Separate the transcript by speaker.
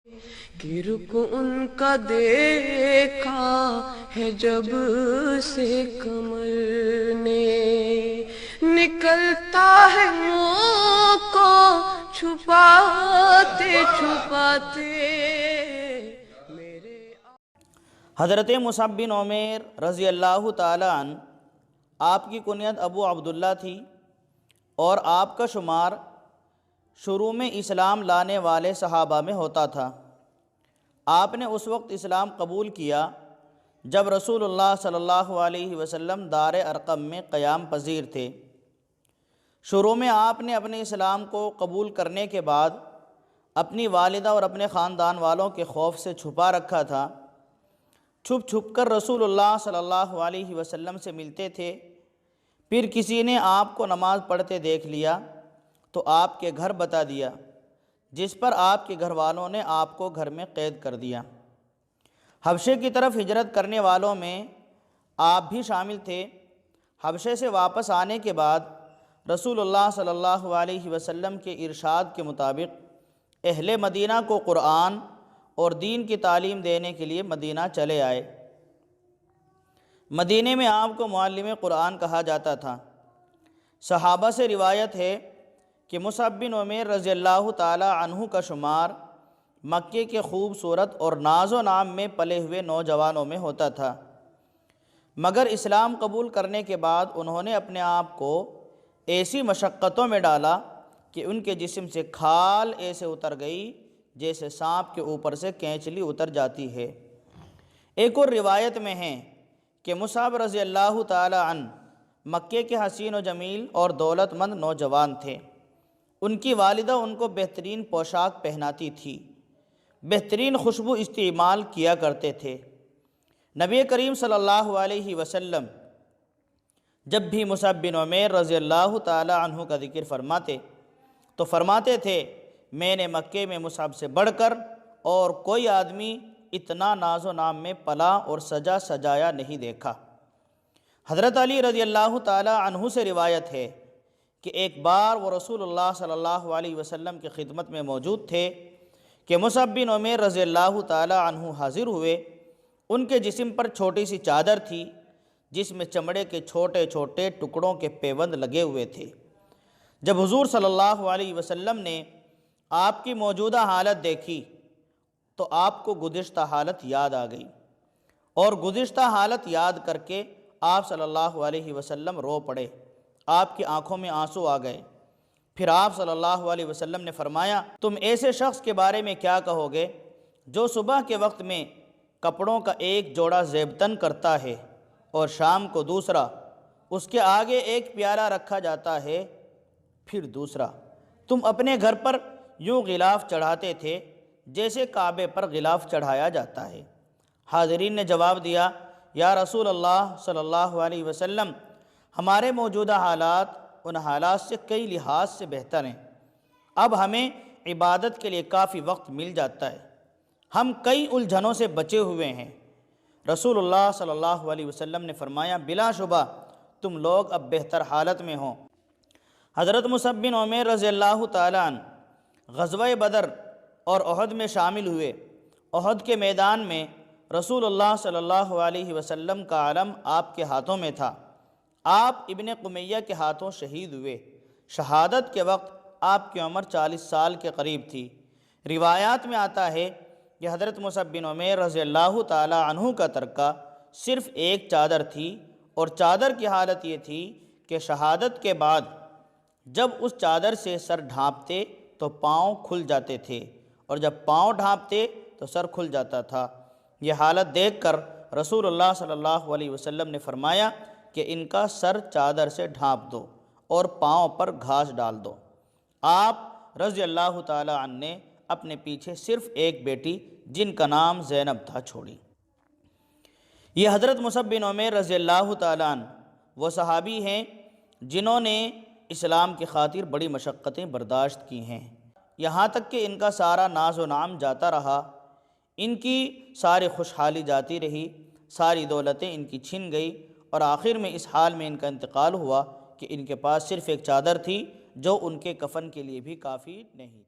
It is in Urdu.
Speaker 1: کہ رخ ان کا دیکھا ہے جب سے کمر نے، نکلتا ہے منہ کو چھپاتے چھپاتے میرے۔
Speaker 2: حضرت مصعب بن عمیر رضی اللہ تعالیٰ عنہ، آپ کی کنیت ابو عبداللہ تھی اور آپ کا شمار شروع میں اسلام لانے والے صحابہ میں ہوتا تھا۔ آپ نے اس وقت اسلام قبول کیا جب رسول اللہ صلی اللہ علیہ وسلم دار ارقم میں قیام پذیر تھے۔ شروع میں آپ نے اپنے اسلام کو قبول کرنے کے بعد اپنی والدہ اور اپنے خاندان والوں کے خوف سے چھپا رکھا تھا۔ چھپ چھپ کر رسول اللہ صلی اللہ علیہ وسلم سے ملتے تھے۔ پھر کسی نے آپ کو نماز پڑھتے دیکھ لیا تو آپ کے گھر بتا دیا، جس پر آپ کے گھر والوں نے آپ کو گھر میں قید کر دیا۔ حبشے کی طرف ہجرت کرنے والوں میں آپ بھی شامل تھے۔ حبشے سے واپس آنے کے بعد رسول اللہ صلی اللہ علیہ وسلم کے ارشاد کے مطابق اہل مدینہ کو قرآن اور دین کی تعلیم دینے کے لیے مدینہ چلے آئے۔ مدینے میں آپ کو معلم قرآن کہا جاتا تھا۔ صحابہ سے روایت ہے کہ مصعب بن عمیر رضی اللہ تعالی عنہ کا شمار مکے کے خوبصورت اور ناز و نام میں پلے ہوئے نوجوانوں میں ہوتا تھا، مگر اسلام قبول کرنے کے بعد انہوں نے اپنے آپ کو ایسی مشقتوں میں ڈالا کہ ان کے جسم سے کھال ایسے اتر گئی جیسے سانپ کے اوپر سے کینچلی اتر جاتی ہے۔ ایک اور روایت میں ہے کہ مصعب رضی اللہ تعالی عنہ مکے کے حسین و جمیل اور دولت مند نوجوان تھے۔ ان کی والدہ ان کو بہترین پوشاک پہناتی تھی، بہترین خوشبو استعمال کیا کرتے تھے۔ نبی کریم صلی اللہ علیہ وسلم جب بھی مصعب بن عمیر رضی اللہ تعالی عنہ کا ذکر فرماتے تو فرماتے تھے، میں نے مکے میں مصعب سے بڑھ کر اور کوئی آدمی اتنا ناز و نام میں پلا اور سجا سجایا نہیں دیکھا۔ حضرت علی رضی اللہ تعالی عنہ سے روایت ہے کہ ایک بار وہ رسول اللہ صلی اللہ علیہ وسلم کی خدمت میں موجود تھے کہ مصعب بن عمیر رضی اللہ تعالی عنہ حاضر ہوئے۔ ان کے جسم پر چھوٹی سی چادر تھی جس میں چمڑے کے چھوٹے چھوٹے ٹکڑوں کے پیوند لگے ہوئے تھے۔ جب حضور صلی اللہ علیہ وسلم نے آپ کی موجودہ حالت دیکھی تو آپ کو گزشتہ حالت یاد آ گئی، اور گزشتہ حالت یاد کر کے آپ صلی اللہ علیہ وسلم رو پڑے۔ آپ کی آنکھوں میں آنسو آ گئے۔ پھر آپ صلی اللہ علیہ وسلم نے فرمایا، تم ایسے شخص کے بارے میں کیا کہو گے جو صبح کے وقت میں کپڑوں کا ایک جوڑا زیبتن کرتا ہے اور شام کو دوسرا، اس کے آگے ایک پیالہ رکھا جاتا ہے، پھر دوسرا۔ تم اپنے گھر پر یوں غلاف چڑھاتے تھے جیسے کعبے پر غلاف چڑھایا جاتا ہے۔ حاضرین نے جواب دیا، یا رسول اللہ صلی اللہ علیہ وسلم، ہمارے موجودہ حالات ان حالات سے کئی لحاظ سے بہتر ہیں۔ اب ہمیں عبادت کے لیے کافی وقت مل جاتا ہے، ہم کئی الجھنوں سے بچے ہوئے ہیں۔ رسول اللہ صلی اللہ علیہ وسلم نے فرمایا، بلا شبہ تم لوگ اب بہتر حالت میں ہو۔ حضرت مصعب بن عمیر رضی اللہ تعالیٰ عنہ غزوہ بدر اور احد میں شامل ہوئے۔ احد کے میدان میں رسول اللہ صلی اللہ علیہ وسلم کا علم آپ کے ہاتھوں میں تھا۔ آپ ابن قمیہ کے ہاتھوں شہید ہوئے۔ شہادت کے وقت آپ کی عمر 40 سال کے قریب تھی۔ روایات میں آتا ہے کہ حضرت مصعب بن عمیر رضی اللہ تعالی عنہ کا ترکہ صرف ایک چادر تھی، اور چادر کی حالت یہ تھی کہ شہادت کے بعد جب اس چادر سے سر ڈھانپتے تو پاؤں کھل جاتے تھے، اور جب پاؤں ڈھانپتے تو سر کھل جاتا تھا۔ یہ حالت دیکھ کر رسول اللہ صلی اللہ علیہ وسلم نے فرمایا کہ ان کا سر چادر سے ڈھانپ دو اور پاؤں پر گھاس ڈال دو۔ آپ رضی اللہ تعالی عنہ نے اپنے پیچھے صرف ایک بیٹی جن کا نام زینب تھا چھوڑی۔ یہ حضرت مصعب بن عمیر رضی اللہ تعالی عنہ وہ صحابی ہیں جنہوں نے اسلام کی خاطر بڑی مشقتیں برداشت کی ہیں، یہاں تک کہ ان کا سارا ناز و نام جاتا رہا، ان کی ساری خوشحالی جاتی رہی، ساری دولتیں ان کی چھن گئی، اور آخر میں اس حال میں ان کا انتقال ہوا کہ ان کے پاس صرف ایک چادر تھی جو ان کے کفن کے لیے بھی کافی نہیں تھی۔